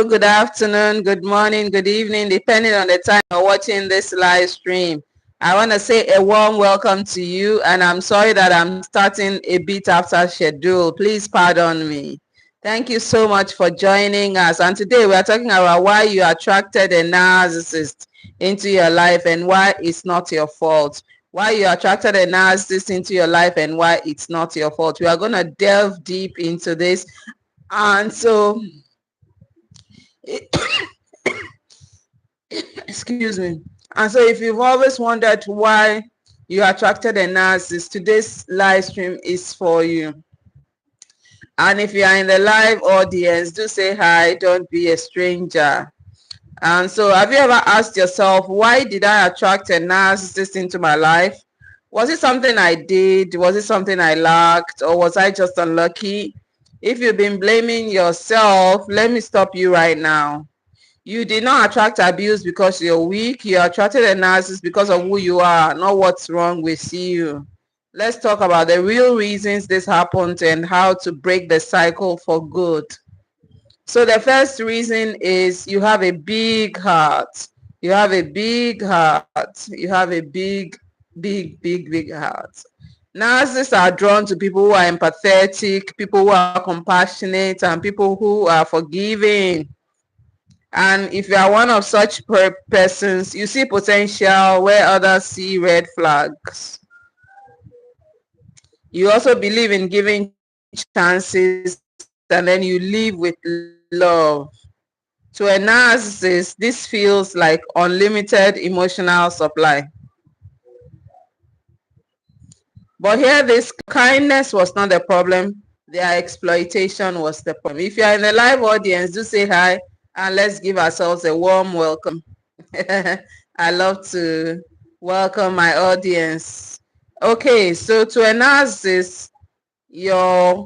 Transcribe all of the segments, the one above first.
good afternoon, good morning, good evening, depending on the time you're watching this live stream. I want to say a warm welcome to you, and I'm sorry that I'm starting a bit after schedule. Please pardon me. Thank you so much for joining us. And today we are talking about why you attracted a narcissist into your life and why it's not your fault. Why you attracted a narcissist into your life and why it's not your fault. We are going to delve deep into this. And so excuse me. And so if you've always wondered why you attracted a narcissist, today's live stream is for you. And if you are in the live audience, do say hi, don't be a stranger. And so have you ever asked yourself, why did I attract a narcissist into my life? Was it something I did? Was it something I lacked? Or was I just unlucky? If you've been blaming yourself, let me stop you right now. You did not attract abuse because you're weak. You attracted a narcissist because of who you are, not what's wrong with you. Let's talk about the real reasons this happened and how to break the cycle for good. So the first reason is you have a big heart. You have a big heart. You have a big heart. Narcissists are drawn to people who are empathetic, people who are compassionate, and people who are forgiving. And if you are one of such persons, you see potential where others see red flags. You also believe in giving chances, and then you live with love. To a narcissist, this feels like unlimited emotional supply. But here, this kindness was not the problem. Their exploitation was the problem. If you are in the live audience, do say hi. And let's give ourselves a warm welcome. I love to welcome my audience. Okay, so to a narcissist, you're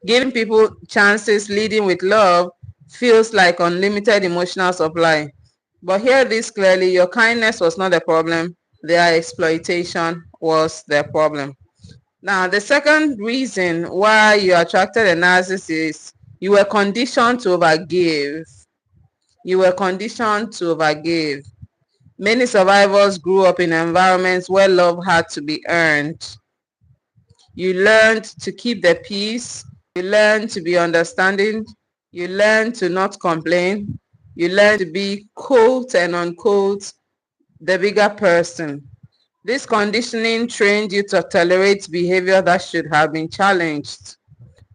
giving people chances, leading with love, feels like unlimited emotional supply. But hear this clearly, your kindness was not the problem. Their exploitation was the problem. Now, the second reason why you attracted a narcissist is you were conditioned to overgive. You were conditioned to overgive. Many survivors grew up in environments where love had to be earned. You learned to keep the peace. You learned to be understanding. You learned to not complain. You learned to be quote and unquote the bigger person. This conditioning trained you to tolerate behavior that should have been challenged.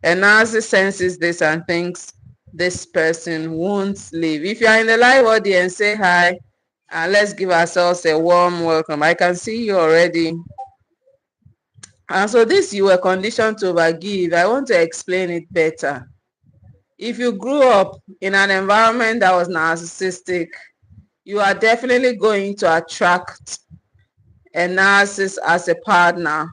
A narcissist senses this and thinks this person won't leave. If you are in the live audience, say hi and let's give ourselves a warm welcome. I can see you already. And so this you were conditioned to overgive. I want to explain it better. If you grew up in an environment that was narcissistic, you are definitely going to attract a narcissist as a partner.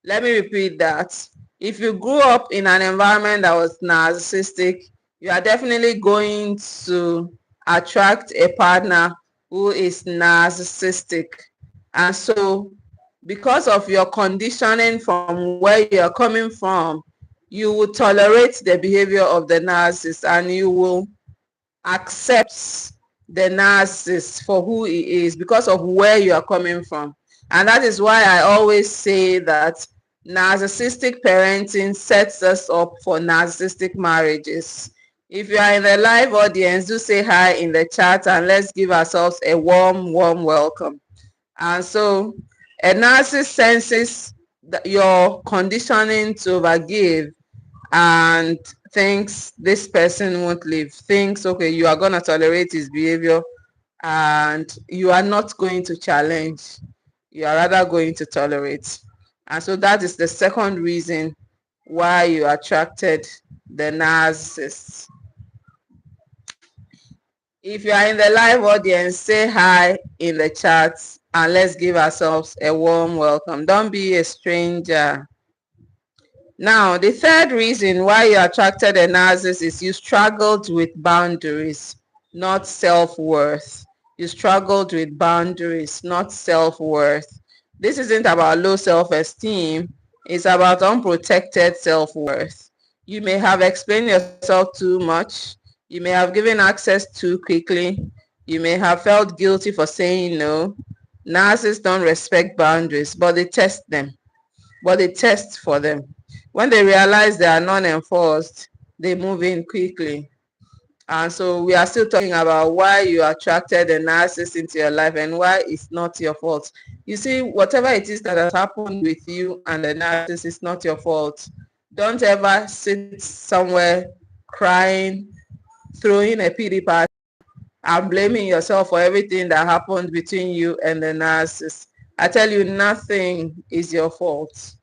Let me repeat that. If you grew up in an environment that was narcissistic, you are definitely going to attract a partner who is narcissistic. And so because of your conditioning from where you are coming from, you will tolerate the behavior of the narcissist and you will accept the narcissist for who he is because of where you are coming from. And that is why I always say that narcissistic parenting sets us up for narcissistic marriages. If you are in the live audience, do say hi in the chat and let's give ourselves a warm welcome. And so a narcissist senses your conditioning to overgive and thinks this person won't leave, thinks, okay, you are going to tolerate his behavior and you are not going to challenge. You are rather going to tolerate. And so that is the second reason why you attracted the narcissist. If you are in the live audience, say hi in the chat and let's give ourselves a warm welcome. Don't be a stranger. Now, the third reason why you attracted a narcissist is you struggled with boundaries, not self-worth. You struggled with boundaries, not self-worth. This isn't about low self-esteem. It's about unprotected self-worth. You may have explained yourself too much. You may have given access too quickly. You may have felt guilty for saying no. Narcissists don't respect boundaries, but they test them. But they test for them. When they realize they are non-enforced, they move in quickly. And so we are still talking about why you attracted a narcissist into your life and why it's not your fault. You see, whatever it is that has happened with you and the narcissist is not your fault. Don't ever sit somewhere crying, throwing a pity party, and blaming yourself for everything that happened between you and the narcissist. I tell you, nothing is your fault.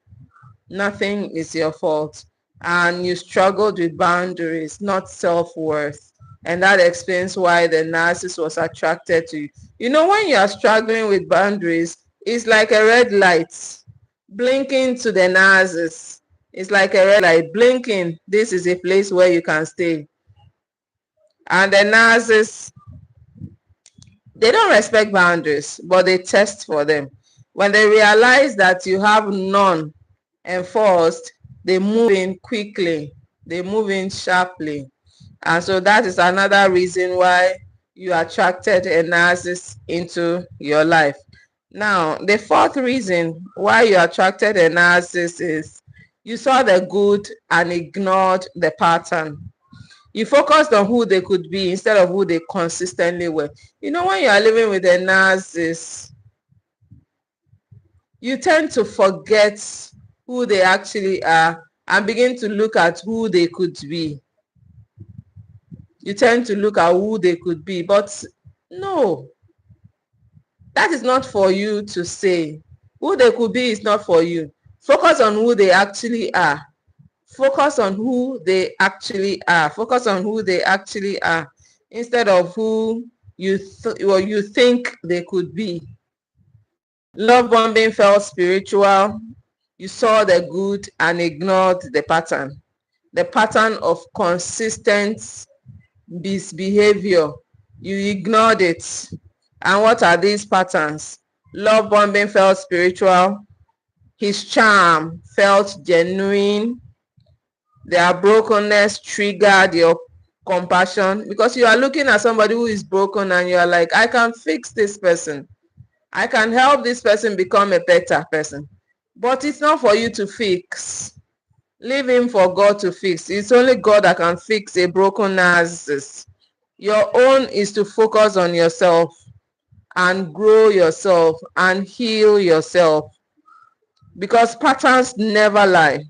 Nothing is your fault. And you struggled with boundaries, not self-worth. And that explains why the narcissist was attracted to you. You know, when you are struggling with boundaries, it's like a red light blinking to the narcissist. It's like a red light blinking. This is a place where you can stay. And the narcissists, they don't respect boundaries, but they test for them. When they realize that you have none enforced, they move in quickly. They move in sharply. And so that is another reason why you attracted a narcissist into your life. Now, the fourth reason why you attracted a narcissist is you saw the good and ignored the pattern. You focused on who they could be instead of who they consistently were. You know, when you are living with a narcissist, you tend to forget who they actually are and begin to look at who they could be. You tend to look at who they could be, but no, that is not for you to say. Who they could be is not for you. Focus on who they actually are. Focus on who they actually are. Focus on who they actually are instead of who you think they could be. Love bombing felt spiritual. You saw the good and ignored the pattern. The pattern of consistent misbehavior. You ignored it. And what are these patterns? Love bombing felt spiritual. His charm felt genuine. Their brokenness triggered your compassion because you are looking at somebody who is broken and you are like, I can fix this person. I can help this person become a better person. But it's not for you to fix. Leave him for God to fix. It's only God that can fix a broken narcissist. Your own is to focus on yourself and grow yourself and heal yourself. Because patterns never lie.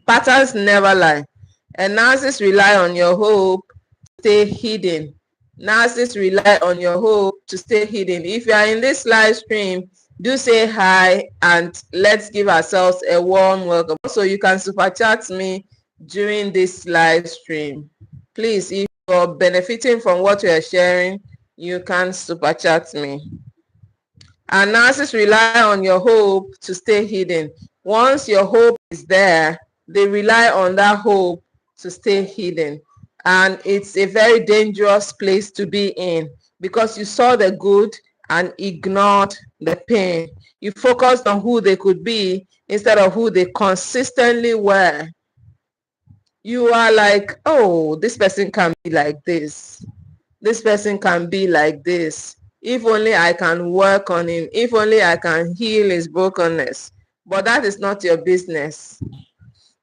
Patterns never lie. And narcissists rely on your hope to stay hidden. Narcissists rely on your hope to stay hidden. If you are in this live stream, do say hi and let's give ourselves a warm welcome. Also, you can super chat me during this live stream. Please, if you're benefiting from what we are sharing, you can super chat me. And narcissists rely on your hope to stay hidden. Once your hope is there, they rely on that hope to stay hidden. And it's a very dangerous place to be in because you saw the good and ignored the pain. You focused on who they could be instead of who they consistently were. You are like, oh, this person can be like this. This person can be like this. If only I can work on him. If only I can heal his brokenness. But that is not your business.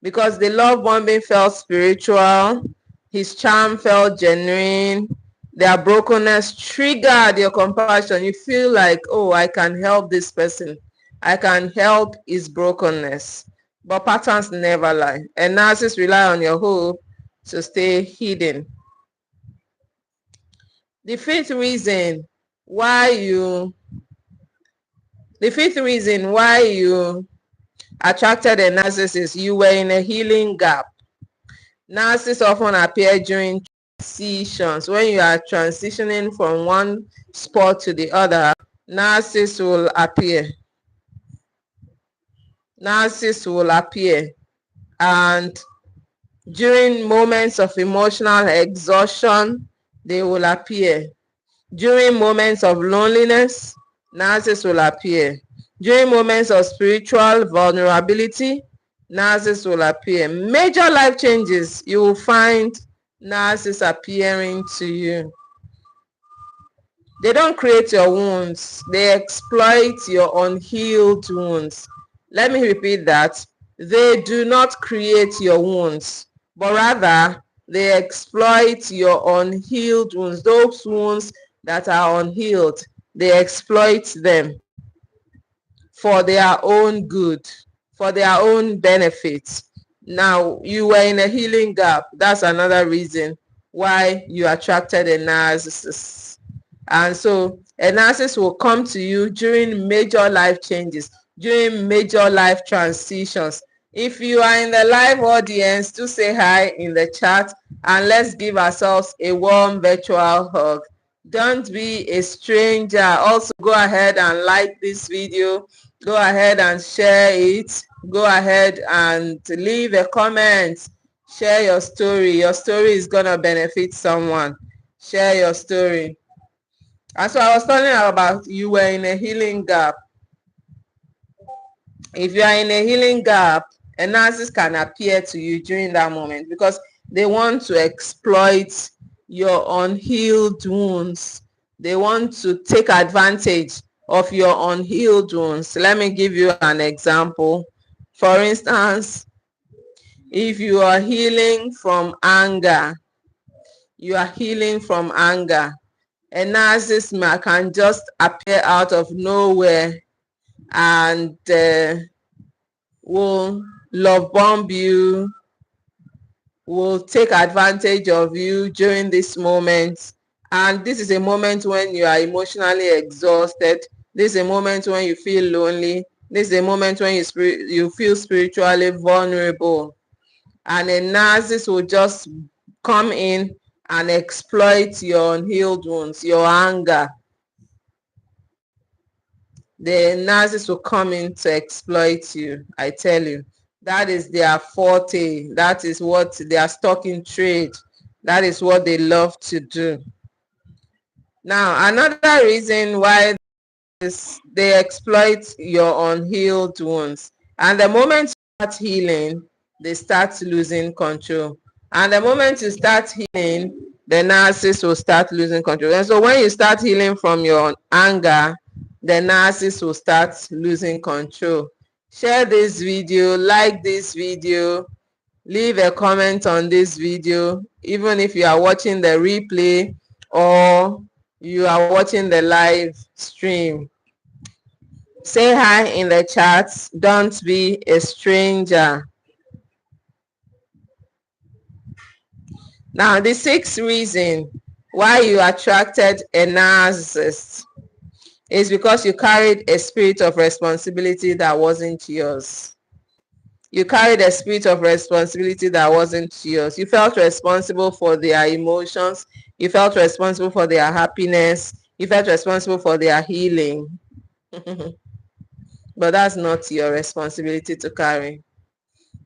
Because the love bombing felt spiritual. His charm felt genuine. Their brokenness triggered your compassion. You feel like, oh, I can help this person. I can help his brokenness. But patterns never lie. And narcissists rely on your hope to stay hidden. The fifth reason why you attracted a narcissist, you were in a healing gap. Narcissists often appear during transitions. When you are transitioning from one spot to the other, narcissists will appear. Narcissists will appear. And during moments of emotional exhaustion, they will appear. During moments of loneliness, narcissists will appear. During moments of spiritual vulnerability, narcissists will appear. Major life changes, you will find narcissists appearing to you. They don't create your wounds. They exploit your unhealed wounds. Let me repeat that. They do not create your wounds, but rather they exploit your unhealed wounds. Those wounds that are unhealed, they exploit them for their own good, for their own benefit. Now, you were in a healing gap. That's another reason why you attracted a narcissist. And so a narcissist will come to you during major life changes, during major life transitions. If you are in the live audience, do say hi in the chat and let's give ourselves a warm virtual hug. Don't be a stranger. Also, go ahead and like this video. Go ahead and share it. Go ahead and leave a comment. Share your story. Your story is going to benefit someone. Share your story. And so I was telling you about you were in a healing gap. If you are in a healing gap, a narcissist can appear to you during that moment because they want to exploit your unhealed wounds. They want to take advantage of your unhealed wounds. Let me give you an example. For instance, if you are healing from anger, a narcissist can just appear out of nowhere and will love bomb you, will take advantage of you during this moment. And this is a moment when you are emotionally exhausted. This is a moment when you feel lonely. This is a moment when you feel spiritually vulnerable. And a narcissist will just come in and exploit your unhealed wounds, your anger. The narcissist will come in to exploit you. I tell you, that is their forte. That is what they are stock in trade. That is what they love to do. Now, another reason why is they exploit your unhealed wounds. And the moment you start healing, they start losing control. And the moment you start healing, the narcissist will start losing control. And so when you start healing from your anger, the narcissist will start losing control. Share this video, like this video, leave a comment on this video, even if you are watching the replay or you are watching the live stream. Say hi in the chat. Don't be a stranger. Now, the sixth reason why you attracted a narcissist is because you carried a spirit of responsibility that wasn't yours. You carried a spirit of responsibility that wasn't yours. You felt responsible for their emotions. You felt responsible for their happiness. You felt responsible for their healing. But that's not your responsibility to carry.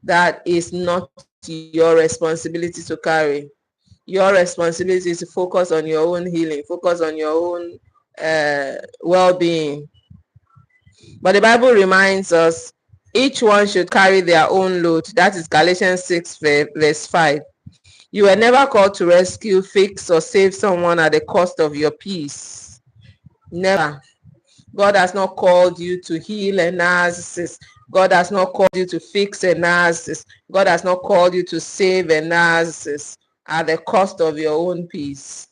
That is not your responsibility to carry. Your responsibility is to focus on your own healing, focus on your own well-being. But the Bible reminds us each one should carry their own load. That is Galatians 6 verse 5. You were never called to rescue, fix, or save someone at the cost of your peace. Never. God has not called you to heal a narcissist. God has not called you to fix a narcissist. God has not called you to save a narcissist at the cost of your own peace.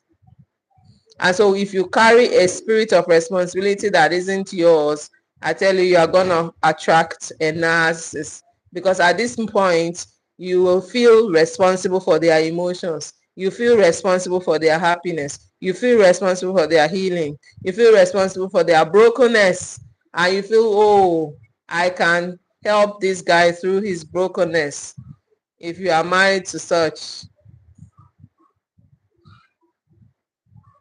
And so if you carry a spirit of responsibility that isn't yours, I tell you, you are going to attract a narcissist. Because at this point, you will feel responsible for their emotions. You feel responsible for their happiness. You feel responsible for their healing. You feel responsible for their brokenness. And you feel, oh, I can help this guy through his brokenness. If you are married to such.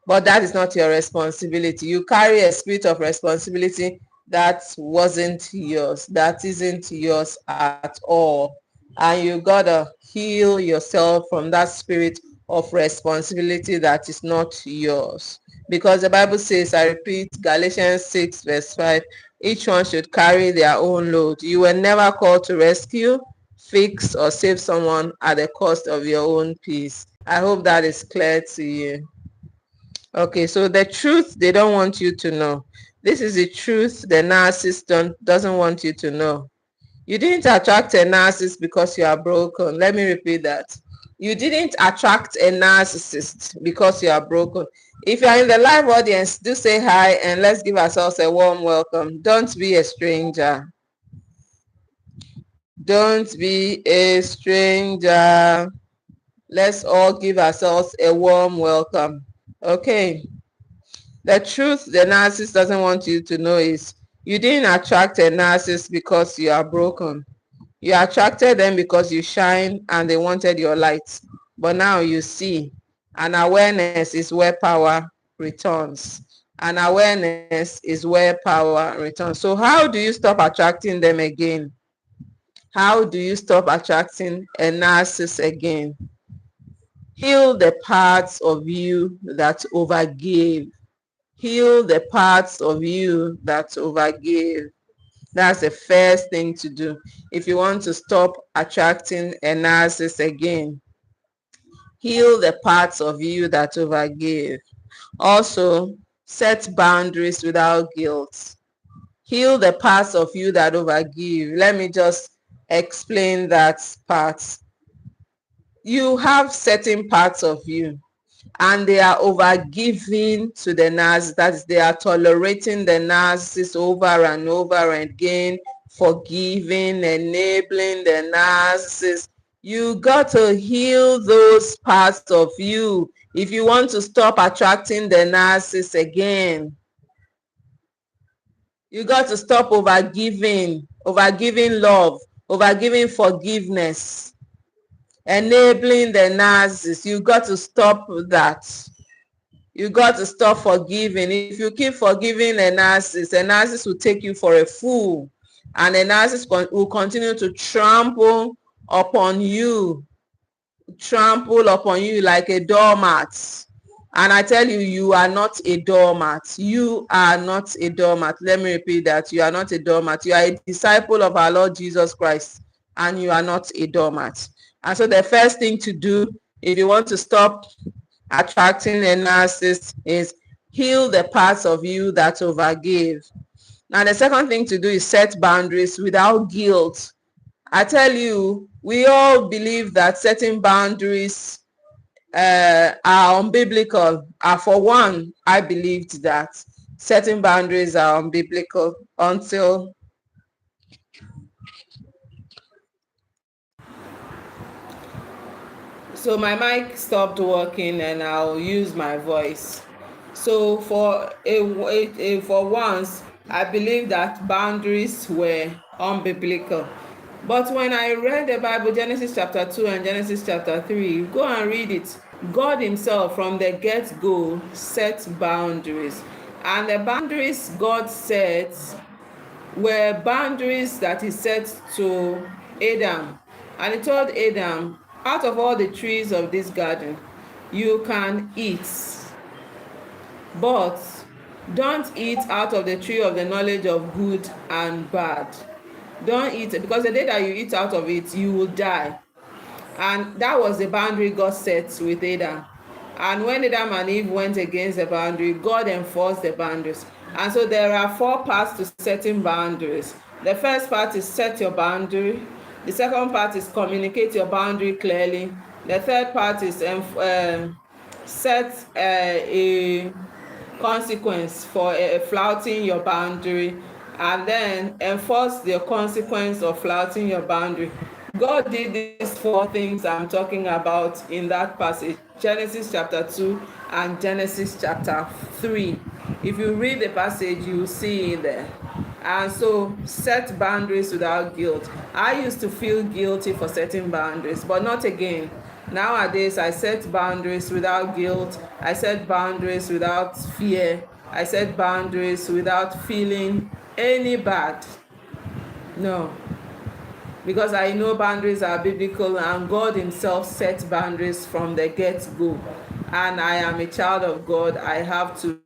But that is not your responsibility. You carry a spirit of responsibility that wasn't yours. That isn't yours at all. And you gotta heal yourself from that spirit of responsibility that is not yours. Because the Bible says, I repeat, Galatians 6 verse 5, each one should carry their own load. You were never called to rescue, fix, or save someone at the cost of your own peace. I hope that is clear to you. Okay, so the truth they don't want you to know. This is the truth the narcissist doesn't want you to know. You didn't attract a narcissist because you are broken. Let me repeat that. You didn't attract a narcissist because you are broken. If you are in the live audience, do say hi and let's give ourselves a warm welcome. Don't be a stranger. Don't be a stranger. Let's all give ourselves a warm welcome. Okay. The truth the narcissist doesn't want you to know is you didn't attract a narcissist because you are broken. You attracted them because you shine and they wanted your light. But now you see, and awareness is where power returns. And awareness is where power returns. So how do you stop attracting them again? How do you stop attracting a narcissist again? Heal the parts of you that overgave. Heal the parts of you that overgave. That's the first thing to do if you want to stop attracting a narcissist again. Heal the parts of you that overgave. Also, set boundaries without guilt. Heal the parts of you that overgive. Let me just explain that part. You have certain parts of you and they are overgiving to the narcissist. That is, they are tolerating the narcissist over and over again, forgiving, enabling the narcissist. You got to heal those parts of you if you want to stop attracting the narcissist again. You got to stop overgiving love, overgiving forgiveness, enabling the narcissist. You got to stop that. You got to stop forgiving. If you keep forgiving a narcissist will take you for a fool. And a narcissist will continue to trample upon you like a doormat. And I tell you, you are not a doormat. You are not a doormat. Let me repeat that. You are not a doormat. You are a disciple of our Lord Jesus Christ. And you are not a doormat. And so the first thing to do if you want to stop attracting a narcissist is heal the parts of you that overgave. Now, the second thing to do is set boundaries without guilt. I tell you, we all believe that setting boundaries are unbiblical. For one, I believed that setting boundaries are unbiblical until so my mic stopped working and I'll use my voice. So for once, I believe that boundaries were unbiblical. But when I read the Bible, Genesis chapter 2 and Genesis chapter 3, go and read it. God himself from the get-go set boundaries. And the boundaries God sets were boundaries that he set to Adam. And he told Adam, out of all the trees of this garden, you can eat, but don't eat out of the tree of the knowledge of good and bad. Don't eat it, because the day that you eat out of it, you will die. And that was the boundary God set with Adam. And when Adam and Eve went against the boundary, God enforced the boundaries. And so there are 4 parts to setting boundaries. The first part is set your boundary. The second part is communicate your boundary clearly. The third part is set a consequence for flouting your boundary, and then enforce the consequence of flouting your boundary. God did these 4 things I'm talking about in that passage, Genesis chapter 2 and Genesis chapter 3. If you read the passage, you will see it there. And so set boundaries without guilt. I used to feel guilty for setting boundaries, but not again. Nowadays, I set boundaries without guilt. I set boundaries without fear. I set boundaries without feeling any bad. No. Because I know boundaries are biblical and God himself set boundaries from the get-go. And I am a child of God. I have to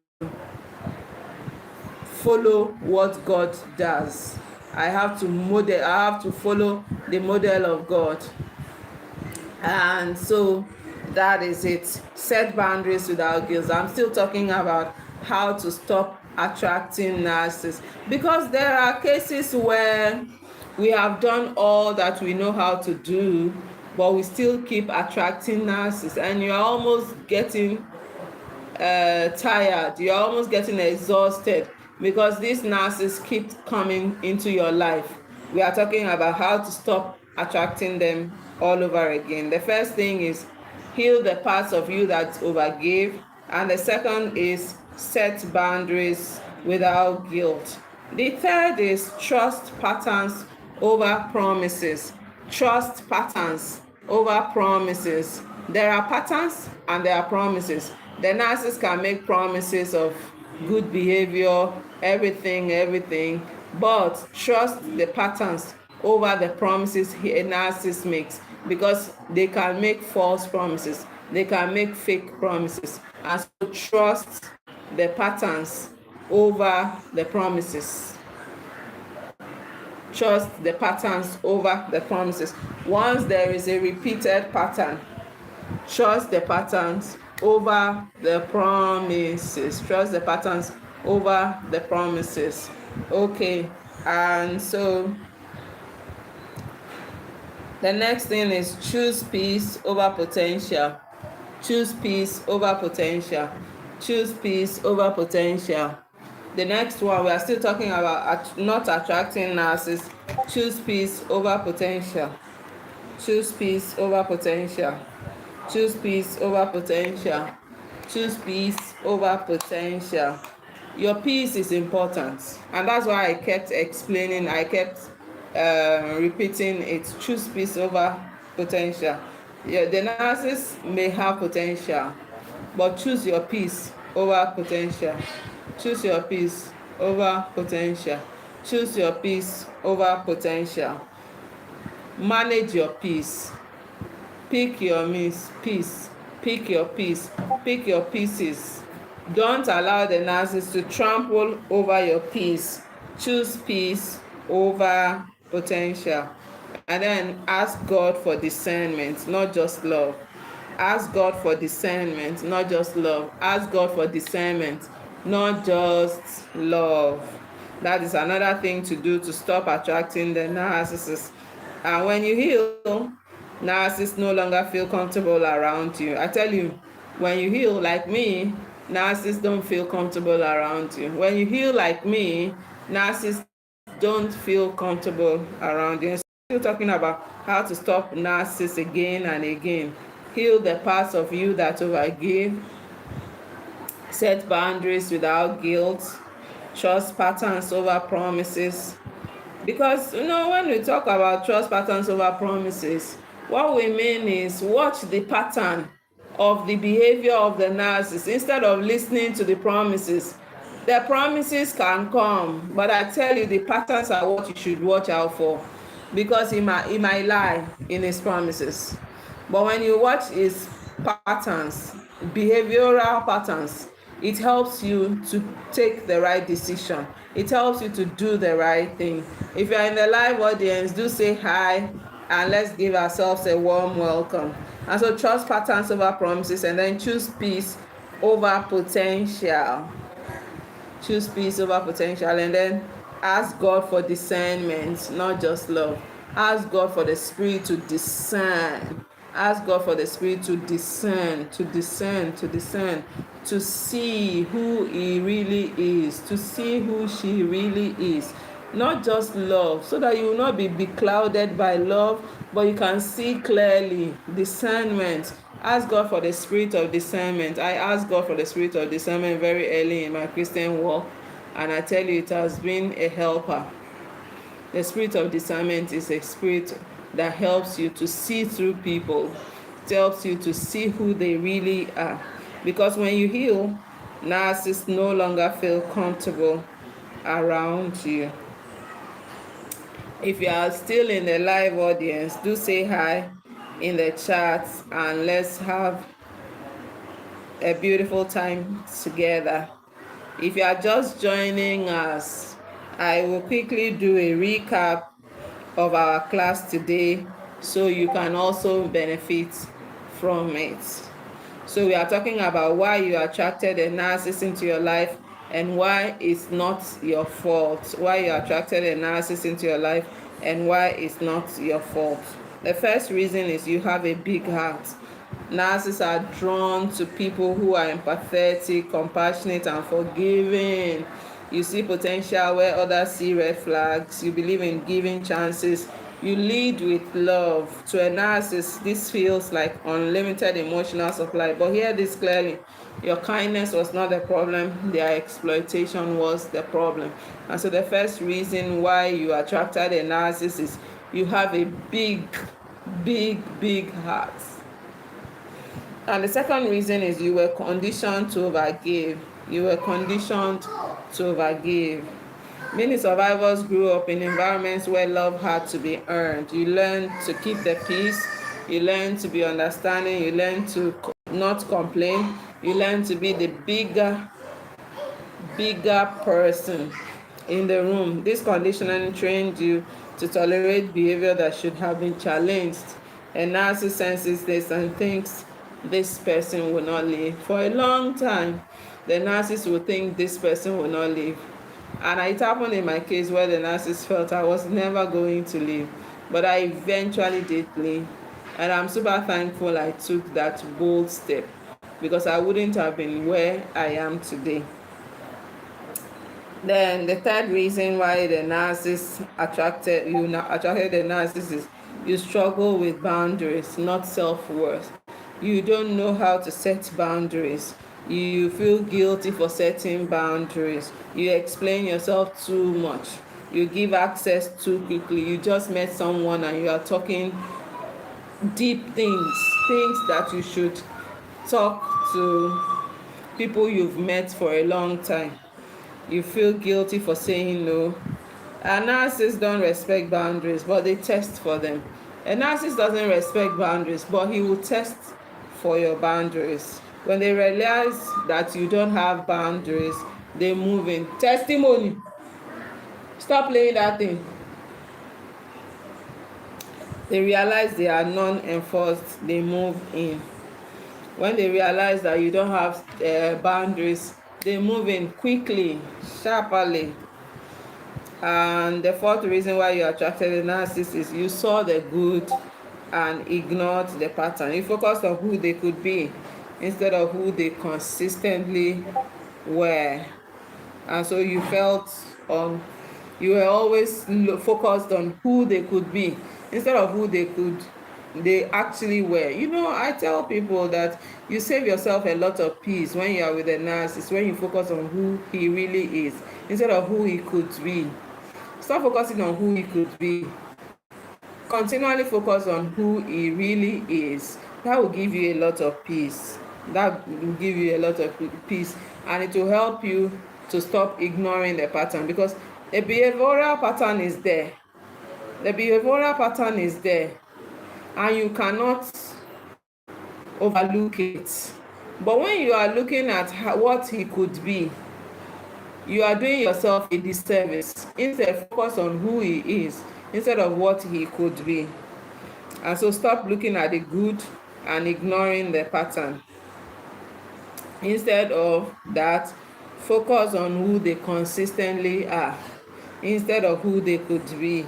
follow what God does. I have to follow the model of God. And so That is it. Set boundaries without guilt. I'm still talking about how to stop attracting narcissists, because there are cases where we have done all that we know how to do, but we still keep attracting narcissists, and you're almost getting tired, you're almost getting exhausted because these narcissists keep coming into your life. We are talking about how to stop attracting them all over again. The first thing is heal the parts of you that overgave, and the second is set boundaries without guilt. The third is trust patterns over promises. Trust patterns over promises. There are patterns and there are promises. The narcissist can make promises of good behavior, everything, but trust the patterns over the promises a narcissist makes, because they can make false promises, they can make fake promises, and so trust the patterns over the promises. Trust the patterns over the promises. Once there is a repeated pattern, trust the patterns over the promises. Trust the patterns over the promises. Okay, and so the next thing is choose peace over potential. Choose peace over potential. Choose peace over potential. The next one, we are still talking about not attracting narcissists. Choose peace over potential. Choose peace over potential. Choose peace over potential. Choose peace over potential. Your peace is important, and that's why I kept explaining, I kept repeating it. Choose peace over potential. Yeah, the narcissist may have potential, but choose your peace over potential. Choose your peace over potential. Choose your peace over potential. Manage your peace. Pick your peace. Pick your peace. Pick your pieces. Don't allow the narcissist to trample over your peace. Choose peace over potential. And then ask God for discernment, not just love. Ask God for discernment, not just love. Ask God for discernment, not just love. That is another thing to do to stop attracting the narcissist. And when you heal, narcissists no longer feel comfortable around you. I tell you, when you heal like me, narcissists don't feel comfortable around you. When you heal like me, narcissists don't feel comfortable around you. Still talking about how to stop narcissists again and again. Heal the parts of you that overgive. Set boundaries without guilt. Trust patterns over promises. Because, when we talk about trust patterns over promises, what we mean is watch the pattern of the behavior of the narcissist instead of listening to the promises. The promises can come, but I tell you, the patterns are what you should watch out for, because he might lie in his promises. But when you watch his patterns, behavioral patterns, it helps you to take the right decision. It helps you to do the right thing. If you're in the live audience, do say hi and let's give ourselves a warm welcome. And so trust patterns over promises, and then choose peace over potential. Choose peace over potential, and then ask God for discernment, not just love. Ask God for the spirit to discern. Ask God for the spirit to discern, to see who he really is, to see who she really is. Not just love, so that you will not be beclouded by love, but you can see clearly. Discernment. Ask God for the spirit of discernment. I asked God for the spirit of discernment very early in my Christian walk, and I tell you, it has been a helper. The spirit of discernment is a spirit that helps you to see through people. It helps you to see who they really are. Because when you heal, narcissists no longer feel comfortable around you. If you are still in the live audience, do say hi in the chat and let's have a beautiful time together. If you are just joining us, I will quickly do a recap of our class today so you can also benefit from it. So we are talking about why you attracted a narcissist into your life and why it's not your fault. Why you attracted a narcissist into your life and why it's not your fault. The first reason is you have a big heart. Narcissists are drawn to people who are empathetic, compassionate, and forgiving. You see potential where others see red flags. You believe in giving chances. You lead with love. To a narcissist, this feels like unlimited emotional supply. But hear this clearly. Your kindness was not the problem. Their exploitation was the problem. And so the first reason why you attracted a narcissist is you have a big heart. And the second reason is you were conditioned to overgive. You were conditioned to overgive. Many survivors grew up in environments where love had to be earned. You learned to keep the peace. You learned to be understanding. You learned to not complain. You learned to be the bigger person in the room. This conditioning trained you to tolerate behavior that should have been challenged. And narcissist senses this and thinks this person will not leave. For a long time, the narcissist will think this person will not leave. And it happened in my case where the narcissist felt I was never going to leave. But I eventually did leave. And I'm super thankful I took that bold step because I wouldn't have been where I am today. Then the third reason why the narcissist attracted the narcissist is you struggle with boundaries, not self-worth. You don't know how to set boundaries. You feel guilty for setting boundaries. You explain yourself too much. You give access too quickly. You just met someone and you are talking deep things that you should talk to people you've met for a long time. You feel guilty for saying no. And narcissists don't respect boundaries, but they test for them. A narcissist doesn't respect boundaries, but he will test for your boundaries. When they realize that you don't have boundaries, they move in. Testimony. Stop playing that thing. They realize they are non-enforced, they move in. When they realize that you don't have boundaries, they move in quickly, sharply. And the fourth reason why you attracted a narcissist is you saw the good and ignored the pattern. You focused on who they could be instead of who they consistently were. And so you felt you were always focused on who they could be instead of who they actually were. You know, I tell people that you save yourself a lot of peace when you are with a narcissist, when you focus on who he really is instead of who he could be. Stop focusing on who he could be. Continually focus on who he really is. That will give you a lot of peace. That will give you a lot of peace, and it will help you to stop ignoring the pattern, because a behavioral pattern is there. The behavioral pattern is there, and you cannot overlook it. But when you are looking at what he could be, you are doing yourself a disservice. Instead, focus on who he is instead of what he could be. And so stop looking at the good and ignoring the pattern. Instead of that, focus on who they consistently are instead of who they could be.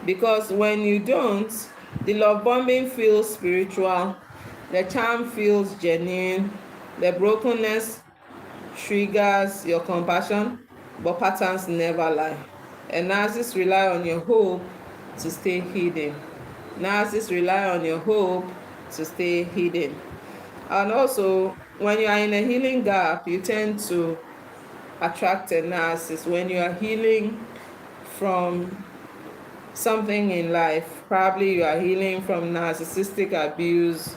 Because when you don't, the love bombing feels spiritual, the charm feels genuine, the brokenness triggers your compassion, but patterns never lie. And narcissists rely on your hope to stay hidden. Narcissists rely on your hope to stay hidden. And also, when you are in a healing gap, you tend to attract a narcissist. When you are healing from something in life, probably you are healing from narcissistic abuse,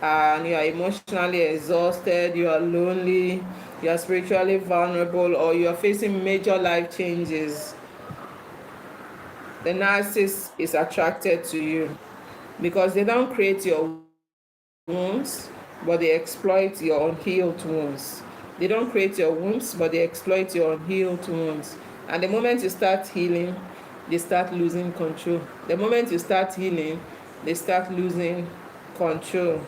and you are emotionally exhausted, you are lonely, you are spiritually vulnerable, or you are facing major life changes, the narcissist is attracted to you because they don't create your wounds, but they exploit your unhealed wounds. They don't create your wounds, but they exploit your unhealed wounds. And the moment you start healing, they start losing control. The moment you start healing, they start losing control.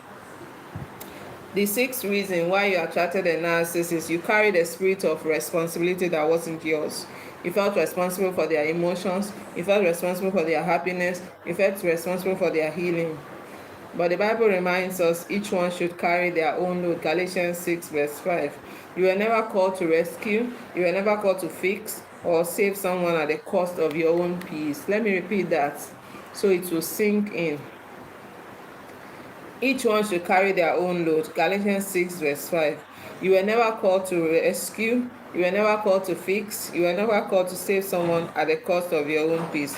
The sixth reason why you attracted a narcissist is you carried a spirit of responsibility that wasn't yours. You felt responsible for their emotions, you felt responsible for their happiness, you felt responsible for their healing. But the Bible reminds us each one should carry their own load. Galatians 6 verse 5. You were never called to rescue, you were never called to fix or save someone at the cost of your own peace. Let me repeat that so it will sink in. Each one should carry their own load. Galatians 6 verse 5. You were never called to rescue, you were never called to fix, you were never called to save someone at the cost of your own peace.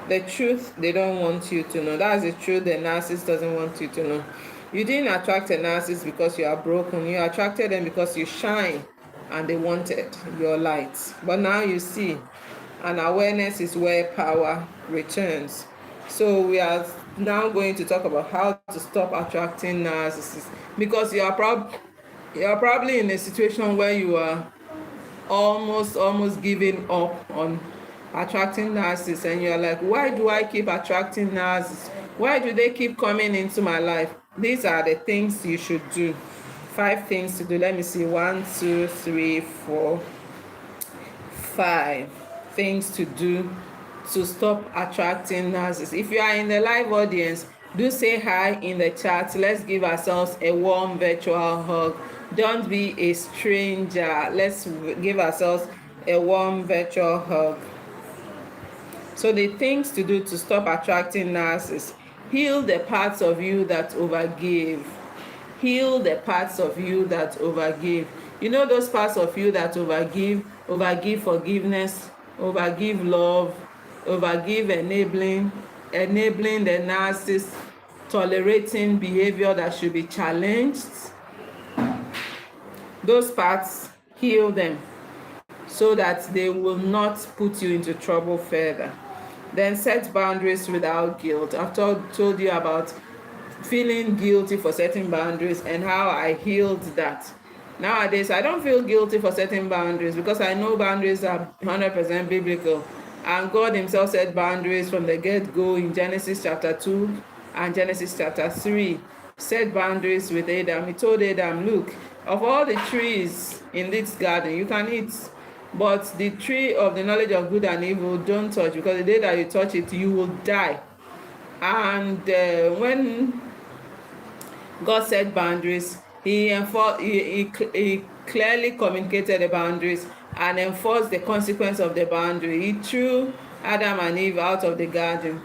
The truth they don't want you to know. That's the truth the narcissist doesn't want you to know. You didn't attract a narcissist because you are broken. You attracted them because you shine and they wanted your light. But now you see, and awareness is where power returns. So we are now going to talk about how to stop attracting narcissists, because you are probably in a situation where you are almost giving up on attracting narcissists, and you're like, why do I keep attracting narcissists? Why do they keep coming into my life? These are the things you should do. 5 things to do. Let me see. 1, 2, 3, 4, 5 things to do to stop attracting narcissists. If you are in the live audience, do say hi in the chat. Let's give ourselves a warm virtual hug. Don't be a stranger. Let's give ourselves a warm virtual hug. So the things to do to stop attracting narcissists: heal the parts of you that overgave. Heal the parts of you that overgave. You know those parts of you that overgive forgiveness, overgive love, overgive enabling the narcissist, tolerating behavior that should be challenged. Those parts, heal them so that they will not put you into trouble further. Then set boundaries without guilt. I've told you about feeling guilty for setting boundaries and how I healed that. Nowadays, I don't feel guilty for setting boundaries because I know boundaries are 100% biblical. And God himself set boundaries from the get-go in Genesis chapter 2 and Genesis chapter 3. Set boundaries with Adam. He told Adam, look, of all the trees in this garden, you can eat, but the tree of the knowledge of good and evil, don't touch, because the day that you touch it, you will die. And when God set boundaries, he clearly communicated the boundaries and enforced the consequence of the boundary. He threw Adam and Eve out of the garden.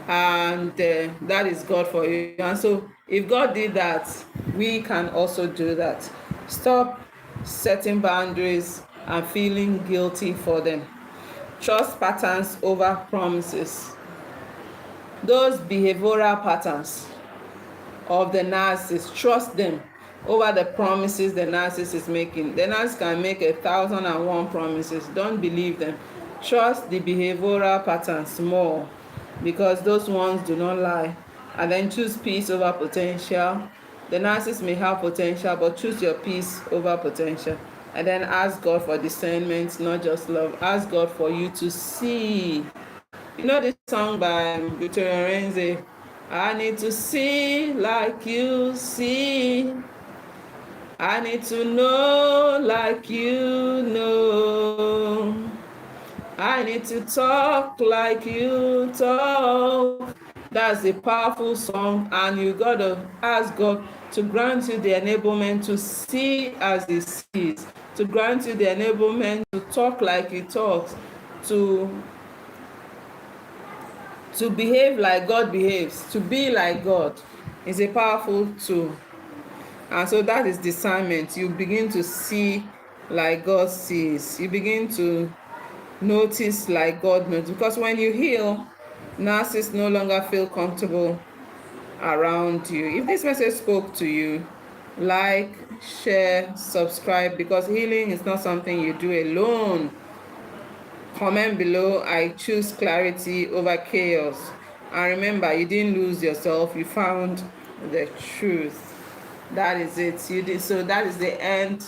And that is God for you. And so if God did that, we can also do that. Stop setting boundaries and feeling guilty for them. Trust patterns over promises. Those behavioral patterns of the narcissist, trust them over the promises the narcissist is making. The narcissist can make 1,001 promises. Don't believe them. Trust the behavioral patterns more, because those ones do not lie. And then choose peace over potential. The narcissist may have potential, but choose your peace over potential. And then ask God for discernment, not just love. Ask God for you to see. You know this song by Victoria Renzi, I need to see like you see. I need to know like you know. I need to talk like you talk. That's a powerful song, and you gotta ask God to grant you the enablement to see as he sees, to grant you the enablement to talk like he talks, to behave like God behaves, to be like God. Is a powerful tool. And so that is discernment. You begin to see like God sees. You begin to notice like God knows. Because when you heal, narcissists no longer feel comfortable around you. If this message spoke to you, like, share, subscribe, because healing is not something you do alone. Comment below, I choose clarity over chaos. And remember, you didn't lose yourself, you found the truth. That is it. You did. So that is the end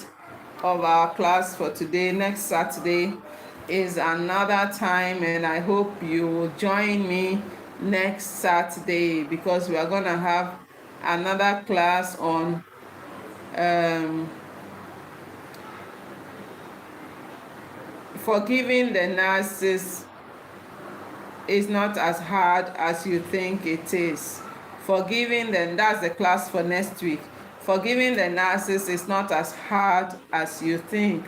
of our class for today. Next Saturday is another time, and I hope you will join me next Saturday, because we are going to have another class on forgiving the narcissist is not as hard as you think it is. Forgiving them, that's the class for next week. Forgiving the narcissist is not as hard as you think.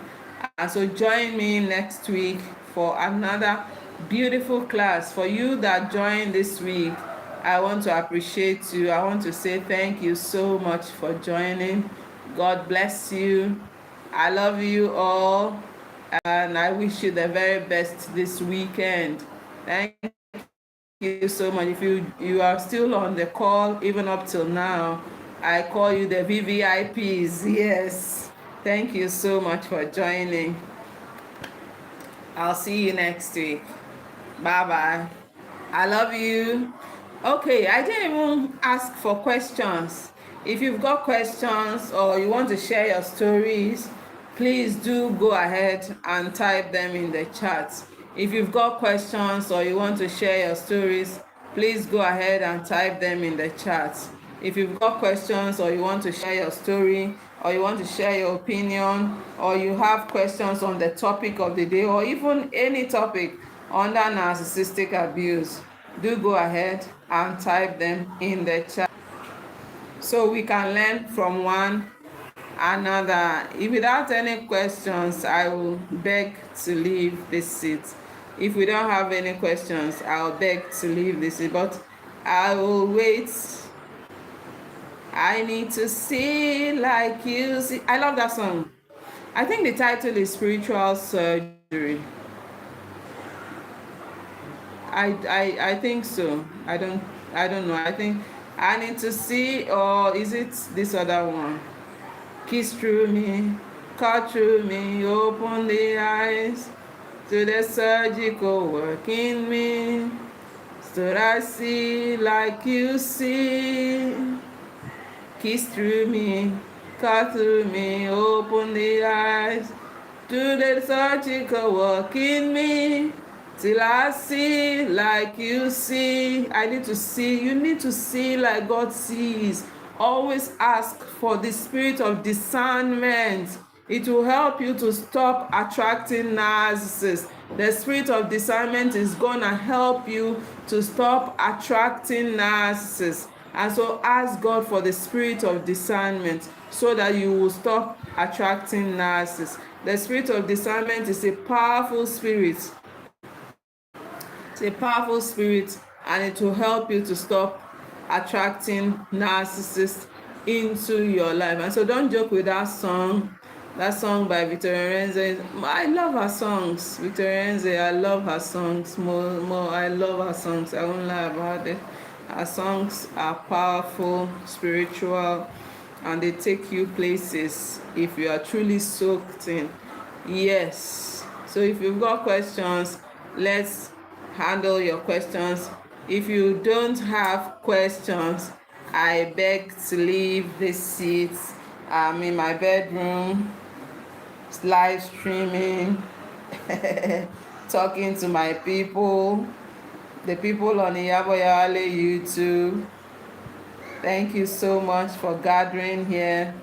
And so join me next week for another beautiful class. For you that joined this week, I want to appreciate you. I want to say thank you so much for joining. God bless you. I love you all, and I wish you the very best this weekend. Thank you so much. If you are still on the call even up till now, I call you the VVIPs. Yes, thank you so much for joining. I'll see you next week. Bye bye. I love you. Okay, I didn't even ask for questions. If you've got questions or you want to share your stories, please do go ahead and type them in the chat. If you've got questions or you want to share your stories, please go ahead and type them in the chat. If you've got questions or you want to share your story or you want to share your opinion or you have questions on the topic of the day or even any topic under narcissistic abuse, do go ahead and type them in the chat so we can learn from one another. If without any questions, I will beg to leave this seat. If we don't have any questions, I'll beg to leave this seat, but I will wait. I need to see like you see. I love that song. I think the title is Spiritual Surgery. I think so. I don't know. I think I need to see, or is it this other one? Kiss through me, cut through me, open the eyes to the surgical work in me, so that I see like you see. Kiss through me, cut through me, open the eyes to the surgical work in me, till I see like you see. I need to see. You need to see like God sees. Always ask for the spirit of discernment. It will help you to stop attracting narcissists. The spirit of discernment is going to help you to stop attracting narcissists. And so ask God for the spirit of discernment so that you will stop attracting narcissists. The spirit of discernment is a powerful spirit. It's a powerful spirit, and it will help you to stop attracting narcissists into your life. And so don't joke with that song by Victoria Renze. I love her songs. Victoria Renze, I love her songs. More, I love her songs. I won't lie about it. Her songs are powerful, spiritual, and they take you places if you are truly soaked in. Yes. So if you've got questions, let's handle your questions. If you don't have questions, I beg to leave this seat. I'm in my bedroom, live streaming, talking to my people, the people on Iyaboyale YouTube. Thank you so much for gathering here,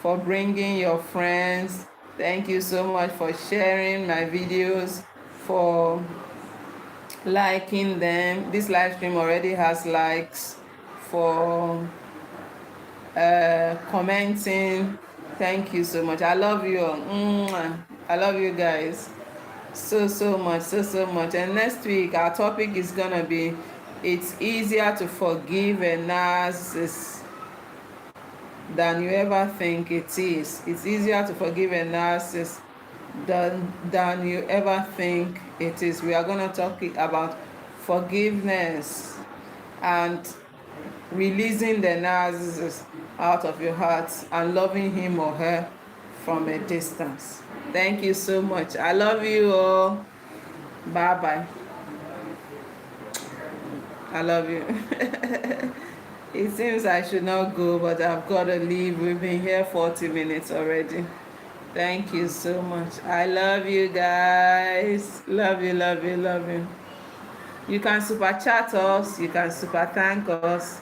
for bringing your friends. Thank you so much for sharing my videos, for liking them. This live stream already has likes, for commenting. Thank you so much. I love you all. I love you guys so much. And next week our topic is gonna be, it's easier to forgive a narcissist than you ever think it is. It's easier to forgive a narcissist than you ever think it is. We are going to talk about forgiveness and releasing the narcissist out of your heart and loving him or her from a distance. Thank you so much. I love you all. Bye bye. I love you. It seems I should not go, but I've got to leave. We've been here 40 minutes already. Thank you so much. I love you guys. Love you. You can super chat us. You can super thank us.